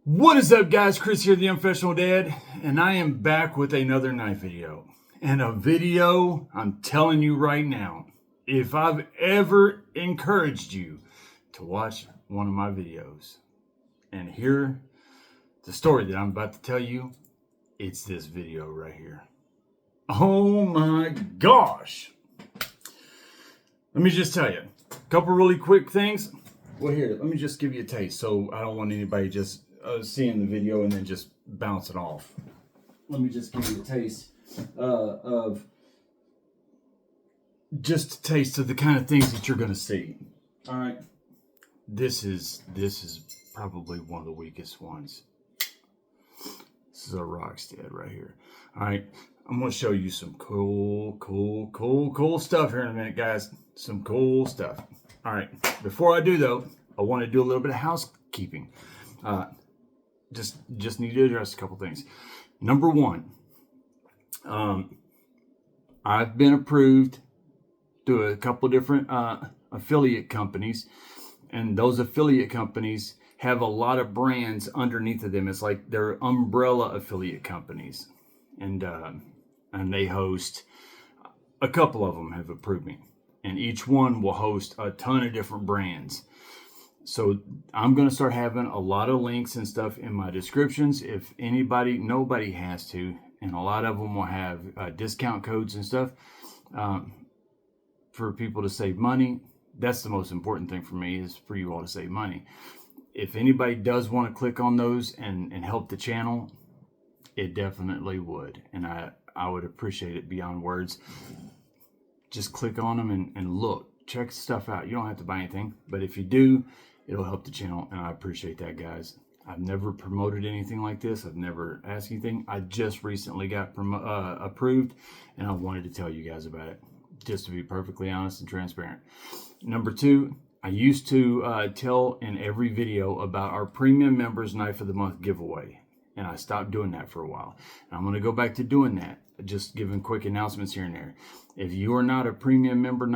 What is up, guys? Chris here, the Unprofessional Dad, and I am back with another knife video. And a video, I'm telling you right now, if I've ever encouraged you to watch one of my videos and hear the story that I'm about to tell you, it's this video right here. Oh my gosh! Let me just tell you a couple really quick things. Well, here, let me just give you a taste, so I don't want anybody just seeing the video and then just bouncing off. Let me just give you a taste of the kind of things that you're going to see. All right, this is probably one of the weakest ones. This is a Rockstead right here. All right, I'm going to show you some cool stuff here in a minute, guys. Some cool stuff. All right, before I do though, I want to do a little bit of housekeeping. Just need to address a couple things. Number one, I've been approved to a couple different affiliate companies, and those affiliate companies have a lot of brands underneath of them. It's like they're umbrella affiliate companies, and they host a couple of them have approved me, and each one will host a ton of different brands. So I'm going to start having a lot of links and stuff in my descriptions. If nobody has to, and a lot of them will have discount codes and stuff for people to save money. That's the most important thing for me, is for you all to save money. If anybody does want to click on those and help the channel, it definitely would. And I would appreciate it beyond words. Just click on them and look. Check stuff out. You don't have to buy anything, but if you do, it'll help the channel, and I appreciate that, guys. I've never promoted anything like this. I've never asked anything. I just recently got approved, and I wanted to tell you guys about it, just to be perfectly honest and transparent. Number two, I used to tell in every video about our premium members Knife of the Month giveaway, and I stopped doing that for a while. And I'm going to go back to doing that, just giving quick announcements here and there. If you are not a premium member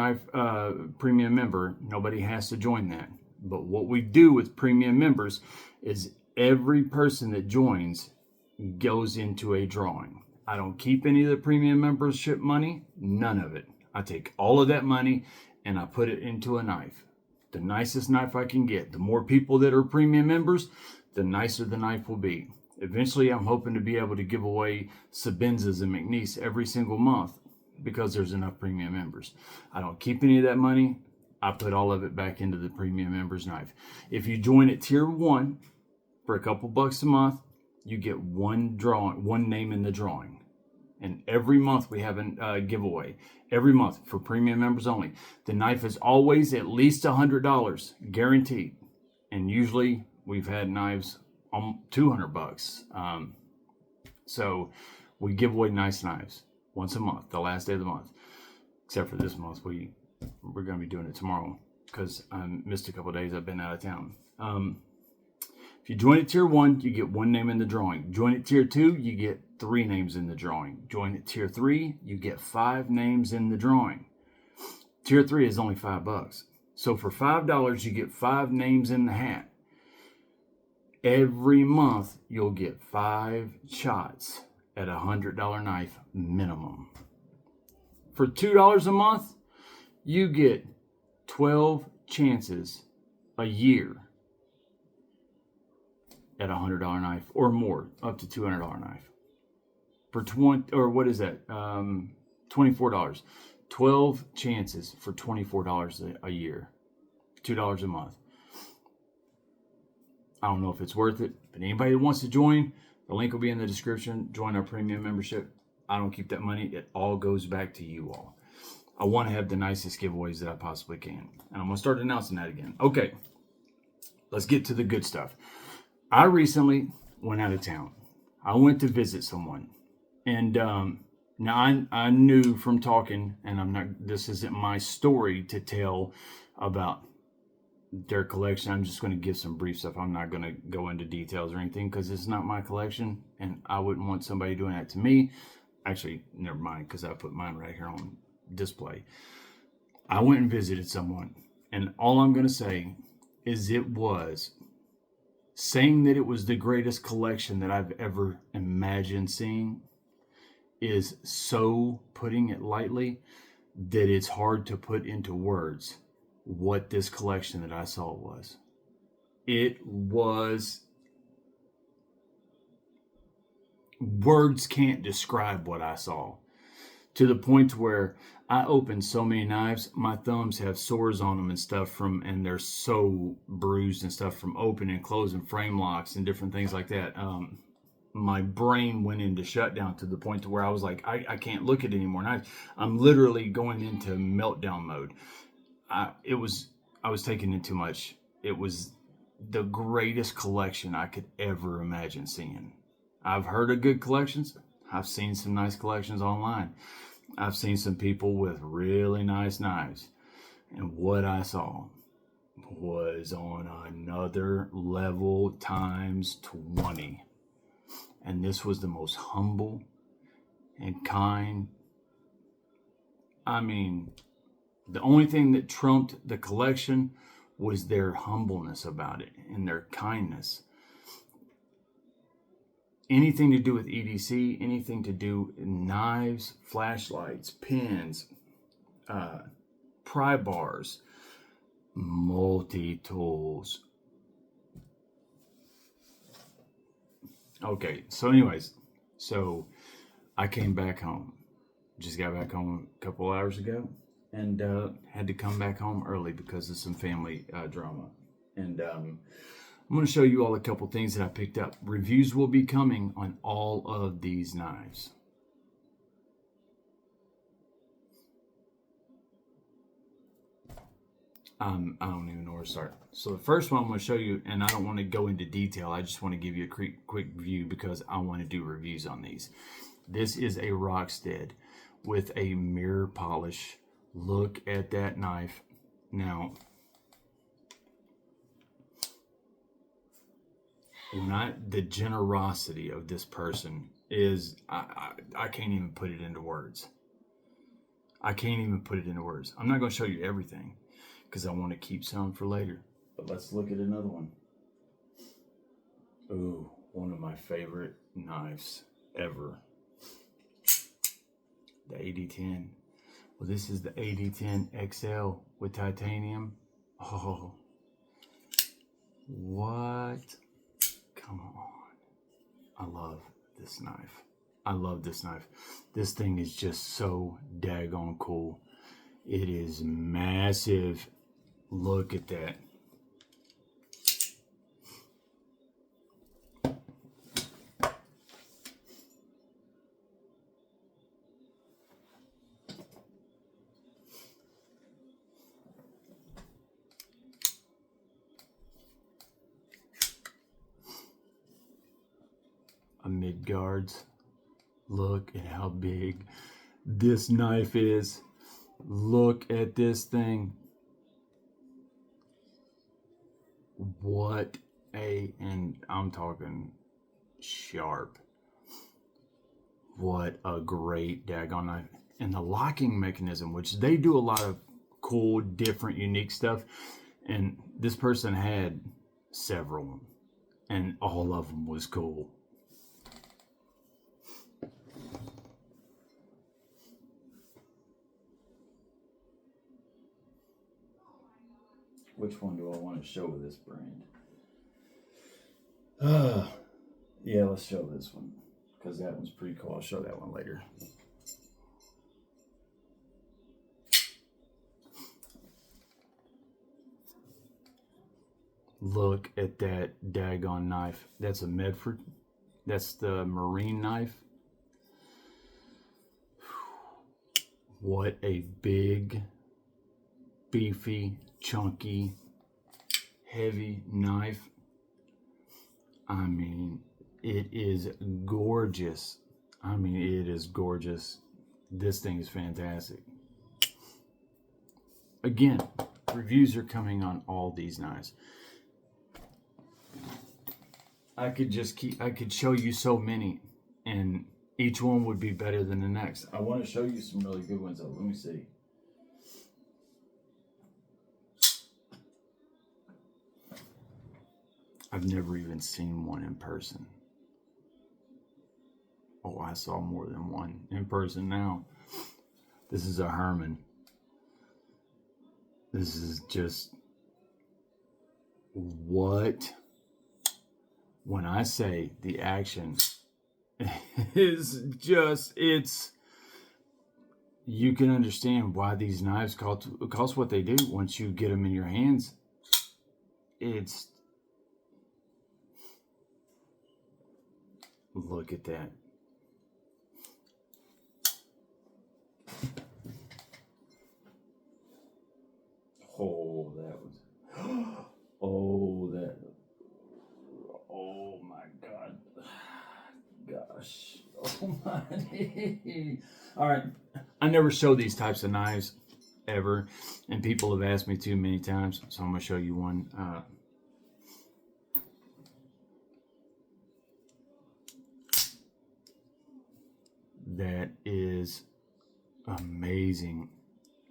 premium member, nobody has to join that. But what we do with premium members is every person that joins goes into a drawing. I don't keep any of the premium membership money, none of it. I take all of that money and I put it into a knife. The nicest knife I can get. The more people that are premium members, the nicer the knife will be. Eventually, I'm hoping to be able to give away Sabenzas and McNeese every single month because there's enough premium members. I don't keep any of that money. I put all of it back into the premium members knife. If you join at tier 1 for a couple bucks a month, you get one name in the drawing. And every month we have a giveaway. Every month for premium members only. The knife is always at least $100, guaranteed. And usually we've had knives $200. So we give away nice knives once a month, the last day of the month. Except for this month, we're going to be doing it tomorrow because I missed a couple of days. I've been out of town. If you join at tier 1, you get one name in the drawing. Join at tier 2, you get 3 names in the drawing. Join at tier 3, you get 5 names in the drawing. Tier 3 is only $5. So for $5, you get 5 names in the hat. Every month, you'll get 5 shots at a $100 knife minimum. For $2 a month, you get 12 chances a year at a $100 knife or more, up to $200 knife. For $24. 12 chances for $24 a year, $2 a month. I don't know if it's worth it, but anybody that wants to join, the link will be in the description. Join our premium membership. I don't keep that money. It all goes back to you all. I want to have the nicest giveaways that I possibly can. And I'm going to start announcing that again. Okay, let's get to the good stuff. I recently went out of town. I went to visit someone. And now I knew from talking, and this isn't my story to tell about their collection. I'm just going to give some brief stuff. I'm not going to go into details or anything because it's not my collection. And I wouldn't want somebody doing that to me. Actually, never mind, because I put mine right here on display. I went and visited someone, and all I'm going to say is it was saying that it was the greatest collection that I've ever imagined seeing is so putting it lightly that it's hard to put into words what this collection that I saw was. It was, words can't describe what I saw, to the point where I opened so many knives, my thumbs have sores on them and stuff and they're so bruised and stuff from opening and closing frame locks and different things like that. My brain went into shutdown to the point to where I was like, I can't look at any more knives. I'm literally going into meltdown mode. I was taking in too much. It was the greatest collection I could ever imagine seeing. I've heard of good collections. I've seen some nice collections online. I've seen some people with really nice knives. And what I saw was on another level times 20. And this was the most humble and kind. I mean, the only thing that trumped the collection was their humbleness about it and their kindness. Anything to do with EDC, anything to do with knives, flashlights, pins, pry bars, multi-tools. Okay, so anyways, so I came back home. Just got back home a couple hours ago and had to come back home early because of some family drama. And I'm going to show you all a couple things that I picked up. Reviews will be coming on all of these knives. I don't even know where to start. So the first one I'm going to show you, and I don't want to go into detail. I just want to give you a quick view because I want to do reviews on these. This is a Rockstead with a mirror polish. Look at that knife. Now, the generosity of this person is, I can't even put it into words. I can't even put it into words. I'm not going to show you everything because I want to keep some for later. But let's look at another one. Ooh, one of my favorite knives ever. The AD10. Well, this is the AD10 XL with titanium. Oh, what? Come on. I love this knife. I love this knife. This thing is just so daggone cool. It is massive. Look at that. A mid-guards. Look at how big this knife is. Look at this thing. What and I'm talking sharp. What a great daggone knife. And the locking mechanism, which they do a lot of cool, different, unique stuff. And this person had several, and all of them was cool. Which one do I want to show with this brand? Yeah, let's show this one because that one's pretty cool. I'll show that one later. Look at that daggone knife. That's a Medford. That's the marine knife. What a big, beefy, chunky, heavy knife. I mean, it is gorgeous. I mean, it is gorgeous. This thing is fantastic. Again, reviews are coming on all these knives. I could show you so many, and each one would be better than the next. I want to show you some really good ones though. Let me see. I've never even seen one in person. Oh, I saw more than one in person now. This is a Herman. This is just what? When I say the action is just, you can understand why these knives cost what they do once you get them in your hands. Look at that. Oh, that was, oh my God. Gosh. Oh my. All right. I never show these types of knives ever, and people have asked me too many times, so I'm going to show you one. That is amazing.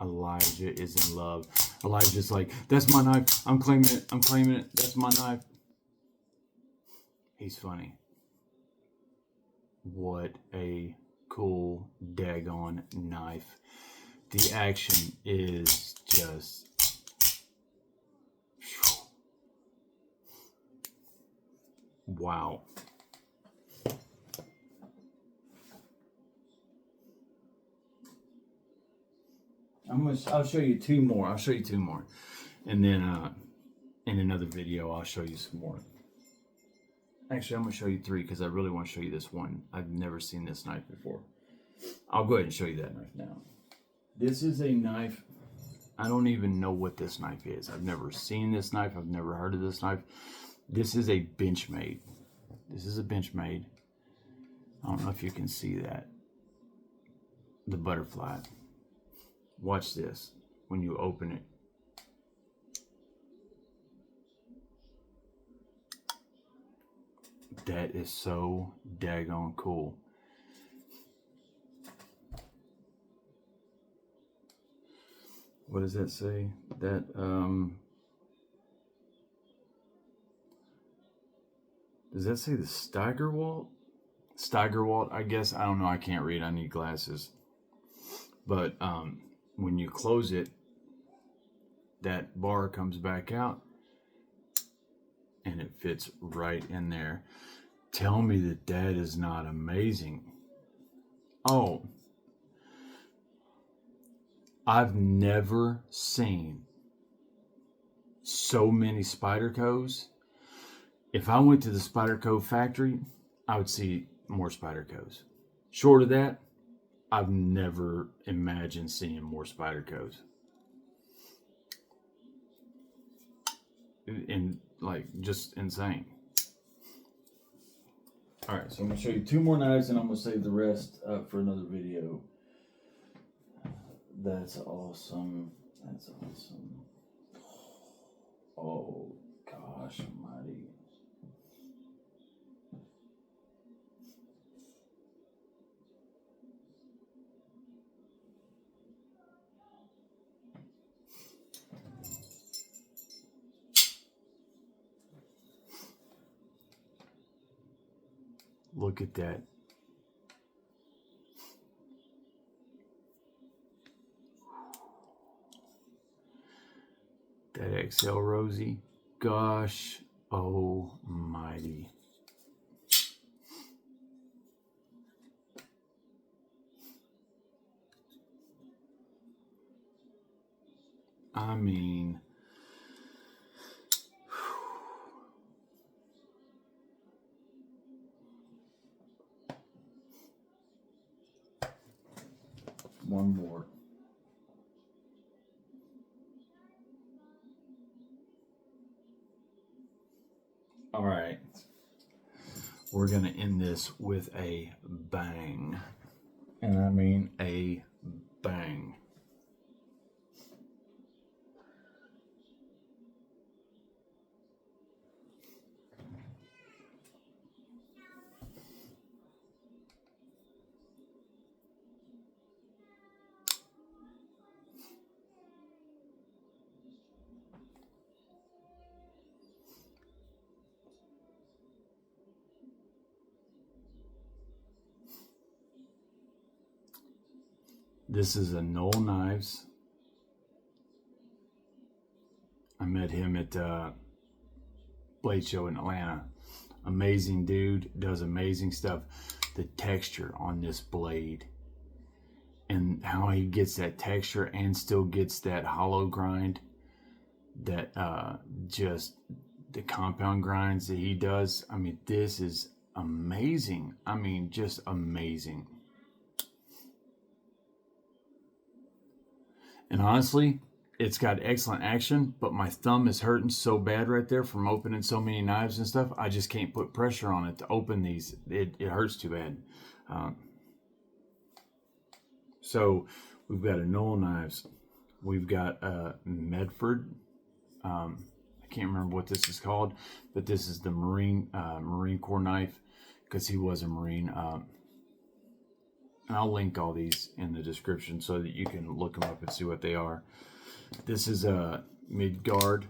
Elijah is in love. Elijah's like, that's my knife. I'm claiming it. I'm claiming it. That's my knife. He's funny. What a cool daggone knife. The action is just, wow. I'll show you two more. I'll show you two more. And then in another video, I'll show you some more. Actually, I'm going to show you three because I really want to show you this one. I've never seen this knife before. I'll go ahead and show you that knife now. This is a knife. I don't even know what this knife is. I've never seen this knife. I've never heard of this knife. This is a Benchmade. This is a Benchmade. I don't know if you can see that. The butterfly. Watch this when you open it. That is so daggone cool. What does that say? That does that say the Steigerwalt? Steigerwalt, I guess. I don't know. I can't read. I need glasses. But when you close it, that bar comes back out and it fits right in there. Tell me that that is not amazing. Oh, I've never seen so many Spydercos. If I went to the Spyderco factory, I would see more Spydercos. Short of that, I've never imagined seeing more Spydercos. And like, just insane. All right, so I'm gonna show you two more knives and I'm gonna save the rest for another video. That's awesome. That's awesome. Oh gosh almighty. Look at that. That XL Rosie. Gosh almighty. I mean, one more. All right. We're going to end this with a bang. And I mean a bang. This is a Knoll Knives. I met him at Blade Show in Atlanta. Amazing dude, does amazing stuff. The texture on this blade and how he gets that texture and still gets that hollow grind, that just the compound grinds that he does. I mean, this is amazing. I mean, just amazing. And honestly, it's got excellent action, but my thumb is hurting so bad right there from opening so many knives and stuff. I just can't put pressure on it to open these. It hurts too bad. So we've got a Knoll Knives. We've got a Medford. I can't remember what this is called, but this is the Marine Corps knife, because he was a Marine. And I'll link all these in the description so that you can look them up and see what they are. This is a Midgard.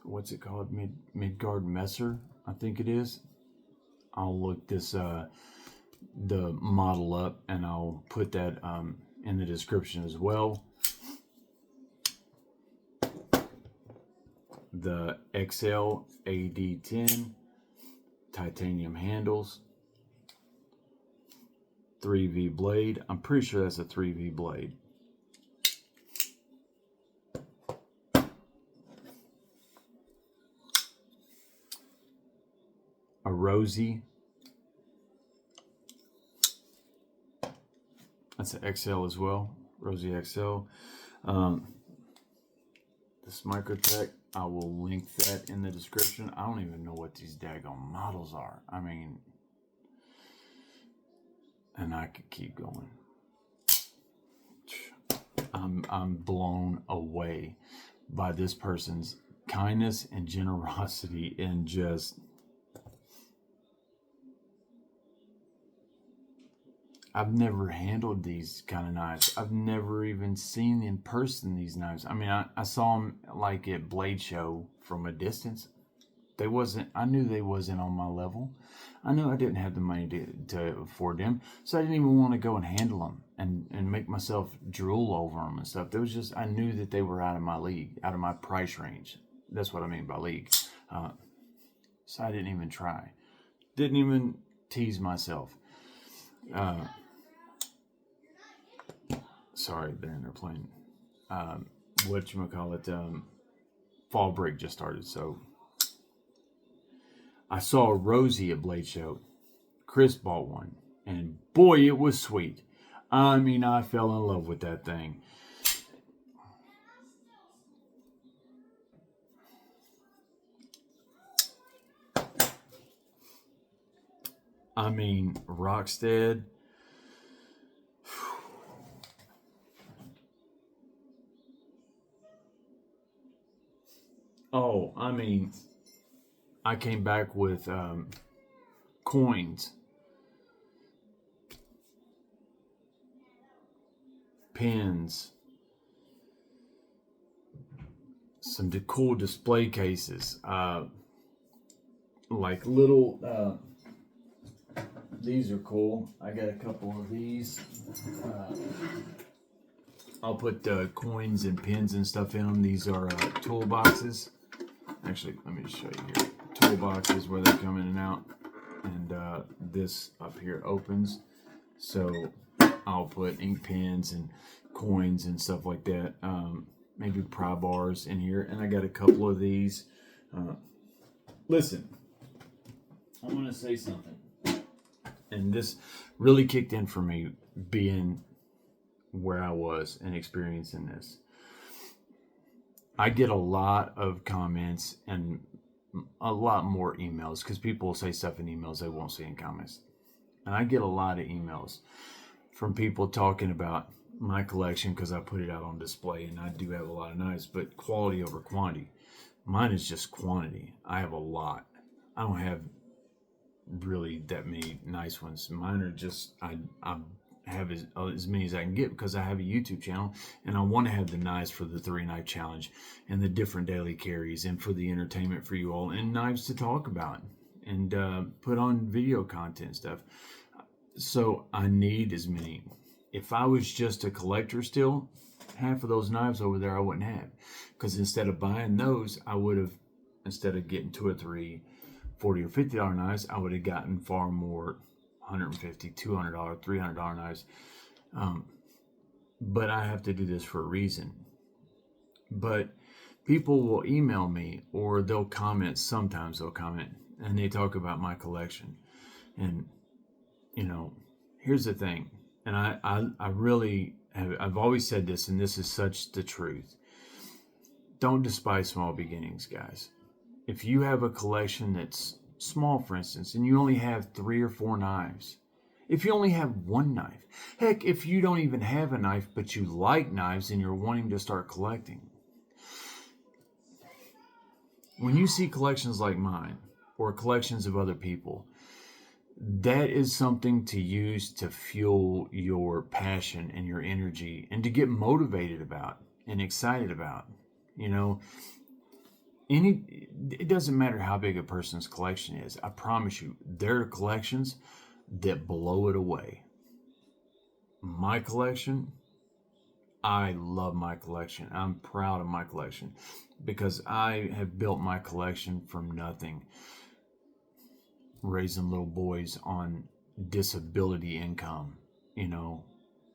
What's it called? Midgard Messer, I think it is. I'll look this the model up, and I'll put that in the description as well. The XL AD10 titanium handles, 3V blade. I'm pretty sure that's a 3V blade. A Rosie. That's an XL as well. Rosie XL. This Microtech, I will link that in the description. I don't even know what these daggone models are. I mean, and I could keep going. I'm blown away by this person's kindness and generosity, and just I've never handled these kind of knives. I've never even seen in person these knives. I mean, I saw them like at Blade Show from a distance. I knew they wasn't on my level. I knew I didn't have the money to afford them, so I didn't even want to go and handle them and make myself drool over them and stuff. There was just, I knew that they were out of my league, out of my price range. That's what I mean by league. So I didn't even try. Didn't even tease myself. Sorry, they're playing. Fall break just started, so I saw a Rosie at Blade Show. Chris bought one, and boy, it was sweet. I mean, I fell in love with that thing. I mean, Rockstead. Oh, I mean, I came back with coins, pins, some cool display cases, like little, these are cool. I got a couple of these. I'll put coins and pins and stuff in them. These are toolboxes. Actually, let me show you here. Toolboxes where they come in and out. And this up here opens. So I'll put ink pens and coins and stuff like that. Maybe pry bars in here. And I got a couple of these. Listen, I want to say something. And this really kicked in for me, being where I was and experiencing this. I get a lot of comments and a lot more emails, because people will say stuff in emails they won't see in comments. And I get a lot of emails from people talking about my collection, because I put it out on display, and I do have a lot of knives, but quality over quantity. Mine is just quantity. I have a lot. I don't have really that many nice ones. Mine are just, I have as many as I can get, because I have a YouTube channel, and I want to have the knives for the 3-knife challenge and the different daily carries, and for the entertainment for you all, and knives to talk about and put on video content stuff. So I need as many. If I was just a collector still, half of those knives over there I wouldn't have. Because instead of buying those, I would have, instead of getting 2 or 3 $40 or $50 knives, I would have gotten far more $150, $200, $300 knives. But I have to do this for a reason. But people will email me or they'll comment. Sometimes they'll comment and they talk about my collection. And, you know, here's the thing. And I really have, I've always said this, and this is such the truth. Don't despise small beginnings, guys. If you have a collection that's small, for instance, and you only have 3 or 4 knives, if you only have 1 knife, heck, if you don't even have a knife, but you like knives and you're wanting to start collecting, when you see collections like mine or collections of other people, that is something to use to fuel your passion and your energy and to get motivated about and excited about. You know, it doesn't matter how big a person's collection is. I promise you, there are collections that blow it away. My collection, I love my collection. I'm proud of my collection because I have built my collection from nothing, raising little boys on disability income, you know,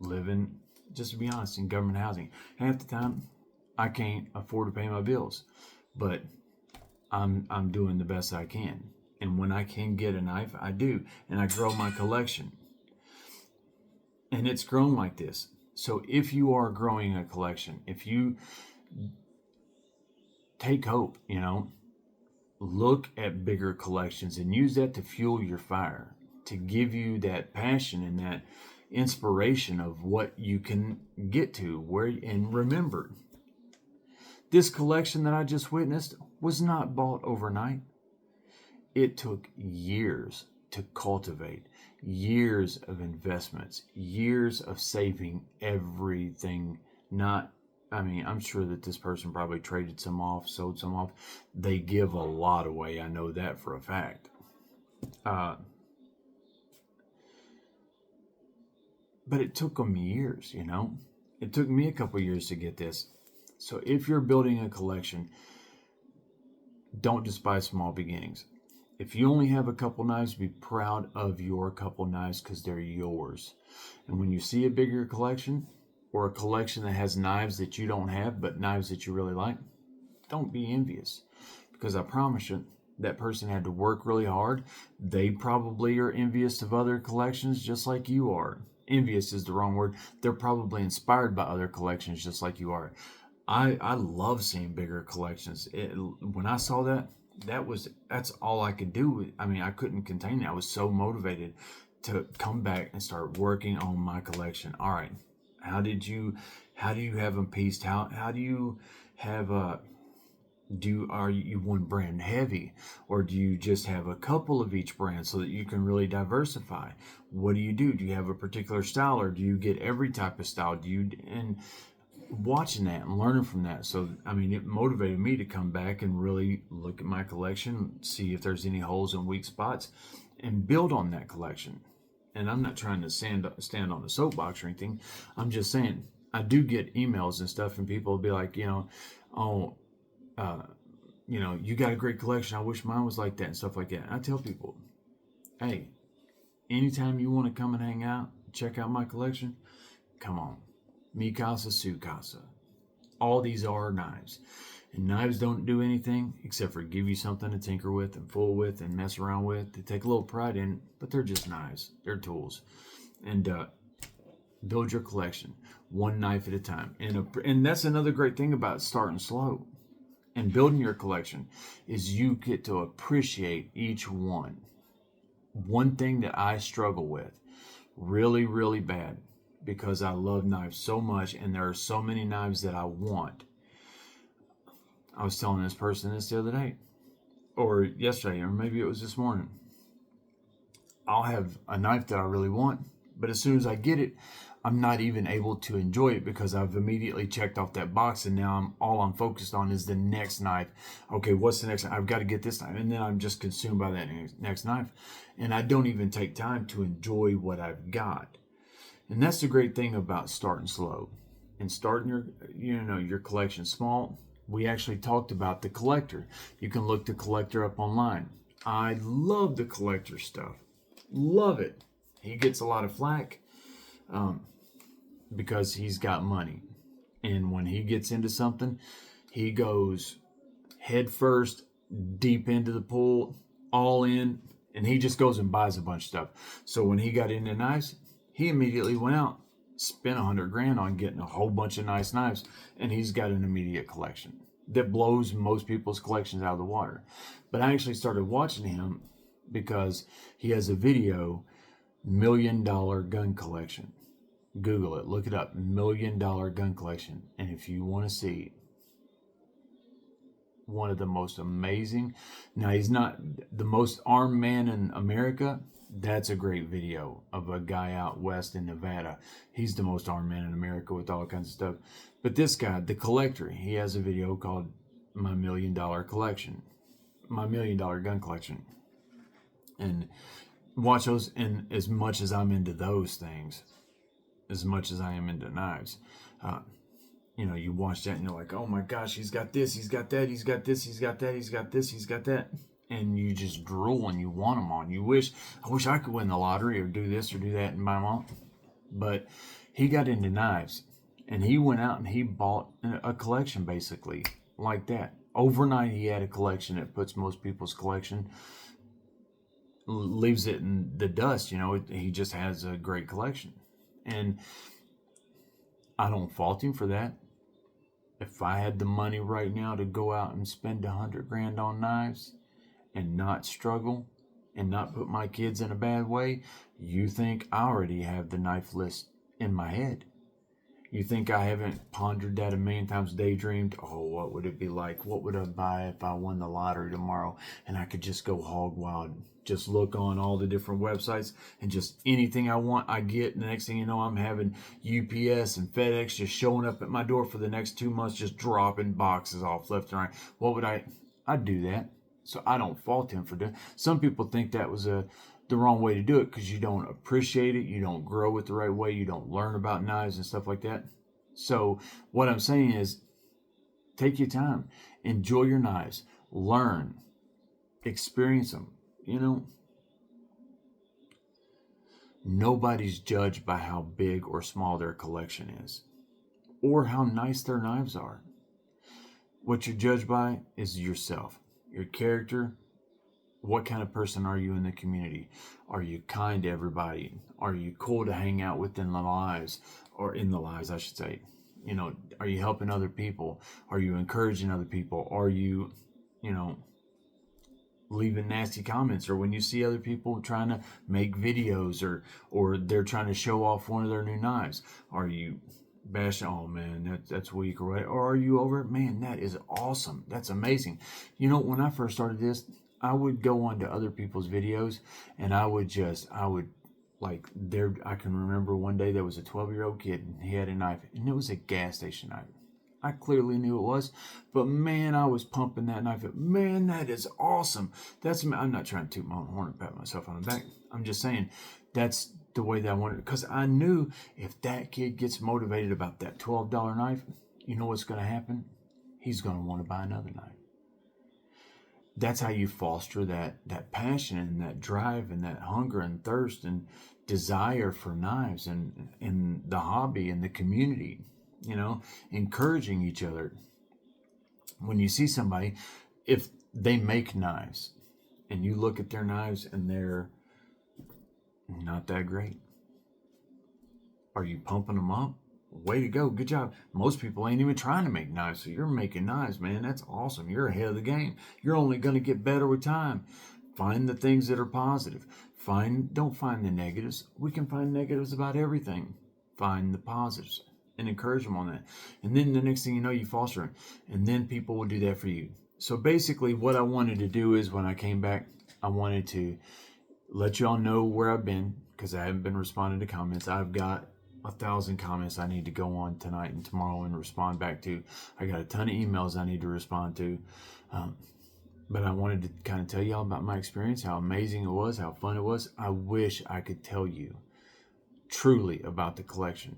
living, just to be honest, in government housing. Half the time, I can't afford to pay my bills, but I'm doing the best I can. And when I can get a knife, I do, and I grow my collection. And it's grown like this. So if you are growing a collection, if you take hope, you know, look at bigger collections and use that to fuel your fire, to give you that passion and that inspiration of what you can get to. And remember, this collection that I just witnessed was not bought overnight. It took years to cultivate, years of investments, years of saving everything. I'm sure that this person probably traded some off, sold some off. They give a lot away. I know that for a fact. But it took them years, you know. It took me a couple years to get this. So if you're building a collection, don't despise small beginnings. If you only have a couple knives, be proud of your couple knives because they're yours. And when you see a bigger collection or a collection that has knives that you don't have, but knives that you really like, don't be envious. Because I promise you, that person had to work really hard. They probably are envious of other collections just like you are. Envious is the wrong word. They're probably inspired by other collections just like you are. I love seeing bigger collections. When I saw that, that's all I could do. I mean, I couldn't contain it. I was so motivated to come back and start working on my collection. All right, how do you have them pieced? How do you have are you one brand heavy, or do you just have a couple of each brand so that you can really diversify? What do? Do you have a particular style, or do you get every type of style? And watching that and learning from that. So, I mean, it motivated me to come back and really look at my collection, see if there's any holes and weak spots, and build on that collection. And I'm not trying to stand on the soapbox or anything. I'm just saying, I do get emails and stuff, and people will be like, you got a great collection. I wish mine was like that and stuff like that. And I tell people, hey, anytime you want to come and hang out, check out my collection, come on. Mi casa, su casa. All these are knives. And knives don't do anything except for give you something to tinker with and fool with and mess around with. They take a little pride in, but they're just knives. They're tools. And build your collection one knife at a time. And that's another great thing about starting slow and building your collection is you get to appreciate each one. One thing that I struggle with really, really bad, because I love knives so much and there are so many knives that I want. I was telling this person this the other day, or yesterday, or maybe it was this morning. I'll have a knife that I really want, But as soon as I get it, I'm not even able to enjoy it because I've immediately checked off that box, and now all I'm focused on is the next knife. Okay, what's the next knife? I've got to get this knife, and then I'm just consumed by that next knife, and I don't even take time to enjoy what I've got. And that's the great thing about starting slow and starting your collection small. We actually talked about the collector. You can look the collector up online. I love the collector stuff. Love it. He gets a lot of flack because he's got money. And when he gets into something, he goes head first, deep into the pool, all in, and he just goes and buys a bunch of stuff. So when he got into knives, he immediately went out, spent $100,000 on getting a whole bunch of nice knives, and he's got an immediate collection that blows most people's collections out of the water. But I actually started watching him because he has a video, $1 million gun collection. Google it, look it up, $1 million gun collection. And if you want to see one of the most amazing, now he's not the most armed man in America. That's a great video of a guy out west in Nevada. He's the most armed man in America with all kinds of stuff. But this guy, the collector, he has a video called My $1 Million Collection, My $1 Million Gun Collection. And watch those. And as much as I'm into those things, as much as I am into knives, you watch that and you're like, oh my gosh, he's got this, he's got that, he's got this, he's got that, he's got this, he's got that. And you just drool and you want them on. I wish I could win the lottery or do this or do that and buy them all. But he got into knives and he went out and he bought a collection basically like that. Overnight, he had a collection that puts most people's collection, leaves it in the dust. He just has a great collection. And I don't fault him for that. If I had the money right now to go out and spend $100,000 on knives and not struggle and not put my kids in a bad way, you think I already have the knife list in my head? You think I haven't pondered that a million times, daydreamed, oh, what would it be like? What would I buy if I won the lottery tomorrow and I could just go hog wild, just look on all the different websites and just anything I want, I get. And the next thing you know, I'm having UPS and FedEx just showing up at my door for the next 2 months, just dropping boxes off left and right. I'd do that. So I don't fault him for that. Some people think that was the wrong way to do it because you don't appreciate it, you don't grow it the right way, you don't learn about knives and stuff like that. So what I'm saying is, take your time, enjoy your knives, learn, experience them. Nobody's judged by how big or small their collection is or how nice their knives are. What you're judged by is yourself, your character. What kind of person are you in the community? Are you kind to everybody? Are you cool to hang out with in the lives, I should say? Are you helping other people? Are you encouraging other people? Are you, leaving nasty comments? Or when you see other people trying to make videos or they're trying to show off one of their new knives, are you bashing, oh man, that's weak, or are you over it? Man, that is awesome. That's amazing. When I first started this, I would go onto other people's videos and I can remember one day there was a 12-year-old kid and he had a knife and it was a gas station knife. I clearly knew it was, but man, I was pumping that knife. Man, that is awesome. I'm not trying to toot my own horn and pat myself on the back. I'm just saying that's the way that I wanted it, because I knew if that kid gets motivated about that $12 knife, you know what's going to happen? He's going to want to buy another knife. That's how you foster that passion and that drive and that hunger and thirst and desire for knives and the hobby and the community, encouraging each other. When you see somebody, if they make knives and you look at their knives and they're not that great, are you pumping them up? Way to go. Good job. Most people ain't even trying to make knives. So you're making knives, man. That's awesome. You're ahead of the game. You're only going to get better with time. Find the things that are positive. Don't find the negatives. We can find negatives about everything. Find the positives and encourage them on that. And then the next thing you know, you foster it. And then people will do that for you. So basically what I wanted to do is when I came back, I wanted to let y'all know where I've been. because I haven't been responding to comments. I've got 1,000 comments I need to go on tonight and tomorrow and respond back to. I got a ton of emails I need to respond to. But I wanted to kind of tell y'all about my experience, how amazing it was, how fun it was. I wish I could tell you truly about the collection.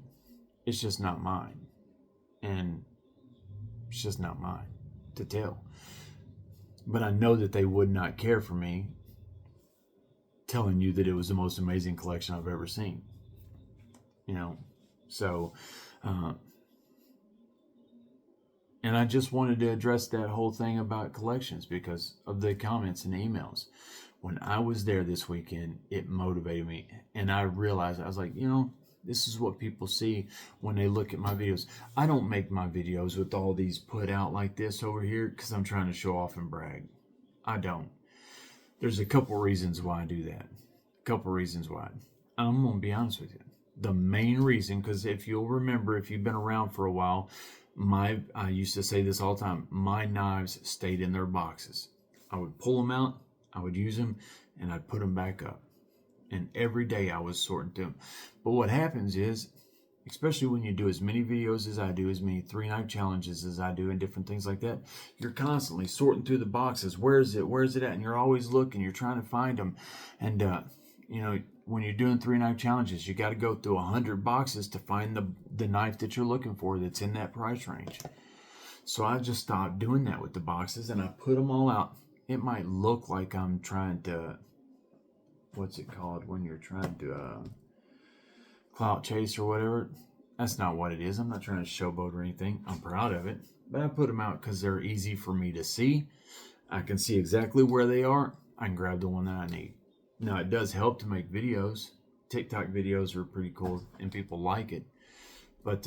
It's just not mine. And it's just not mine to tell. But I know that they would not care for me telling you that it was the most amazing collection I've ever seen. You know, so, and I just wanted to address that whole thing about collections because of the comments and emails. When I was there this weekend, it motivated me. And I realized, I was like, this is what people see when they look at my videos. I don't make my videos with all these put out like this over here because I'm trying to show off and brag. I don't. There's a couple reasons why I do that. A couple reasons why. I'm going to be honest with you. The main reason, because if you'll remember, if you've been around for a while, I used to say this all the time, my knives stayed in their boxes. I would pull them out, I would use them, and I'd put them back up. And every day I was sorting through them. But what happens is, especially when you do as many videos as I do, as many 3-knife challenges as I do, and different things like that, you're constantly sorting through the boxes. Where is it at? And you're always looking, you're trying to find them. And, when you're doing 3-knife challenges, you got to go through 100 boxes to find the knife that you're looking for that's in that price range. So I just stopped doing that with the boxes and I put them all out. It might look like I'm trying to, what's it called when you're trying to clout chase or whatever. That's not what it is. I'm not trying to showboat or anything. I'm proud of it. But I put them out because they're easy for me to see. I can see exactly where they are. I can grab the one that I need. Now, it does help to make videos. TikTok videos are pretty cool and people like it. But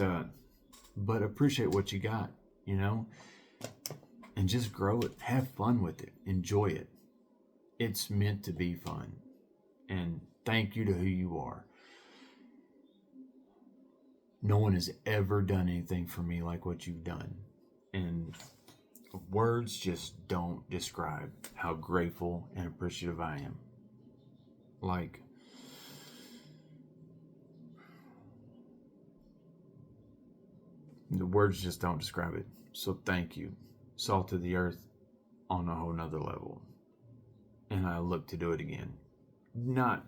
appreciate what you got, and just grow it. Have fun with it. Enjoy it. It's meant to be fun. And thank you to who you are. No one has ever done anything for me like what you've done. And words just don't describe how grateful and appreciative I am. Like, the words just don't describe it. So thank you. Salt of the earth on a whole nother level. And I look to do it again. Not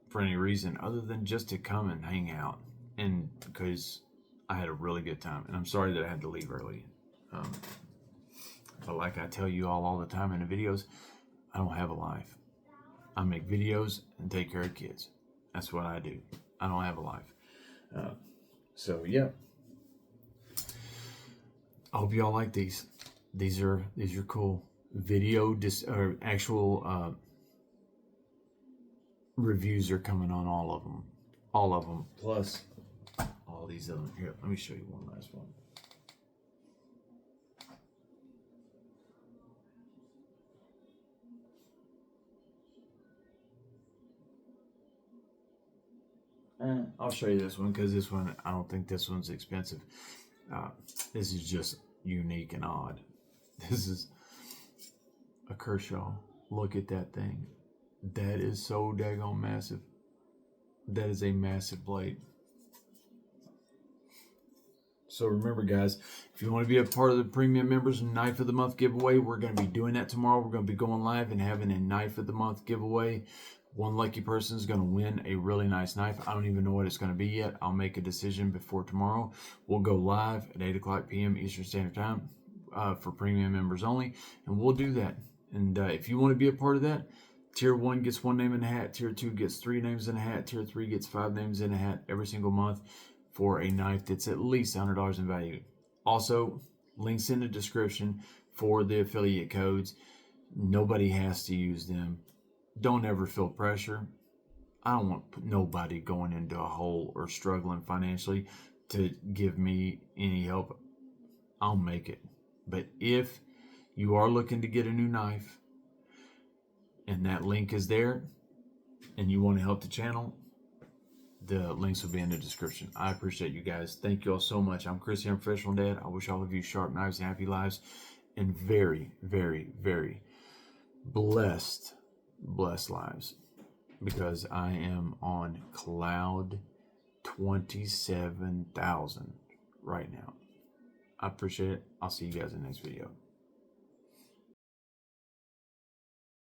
for any reason other than just to come and hang out. And because I had a really good time. And I'm sorry that I had to leave early. But like I tell you all the time in the videos, I don't have a life. I make videos and take care of kids. That's what I do. I don't have a life. So yeah. I hope y'all like these. These are cool. Or actual reviews are coming on all of them. All of them. Plus all these other. Here, let me show you one last one. I'll show you this one because this one, I don't think this one's expensive. This is just unique and odd. This is a Kershaw. Look at that thing. That is so daggone massive. That is a massive blade. So remember, guys, if you want to be a part of the premium members Knife of the Month giveaway, we're going to be doing that tomorrow. We're going to be going live and having a Knife of the Month giveaway. One lucky person is going to win a really nice knife. I don't even know what it's going to be yet. I'll make a decision before tomorrow. We'll go live at 8 o'clock p.m. Eastern Standard Time for premium members only, and we'll do that. And if you want to be a part of that, Tier 1 gets 1 name in a hat. Tier 2 gets 3 names in a hat. Tier 3 gets 5 names in a hat every single month for a knife that's at least $100 in value. Also, links in the description for the affiliate codes. Nobody has to use them. Don't ever feel pressure. I don't want nobody going into a hole or struggling financially to give me any help. I'll make it. But if you are looking to get a new knife and that link is there and you want to help the channel, the links will be in the description. I appreciate you guys. Thank you all so much. I'm Chris here, I'm Professional Dad. I wish all of you sharp knives and happy lives and very, very, very blessed lives. because I am on cloud 27,000 right now. I appreciate it. I'll see you guys in the next video.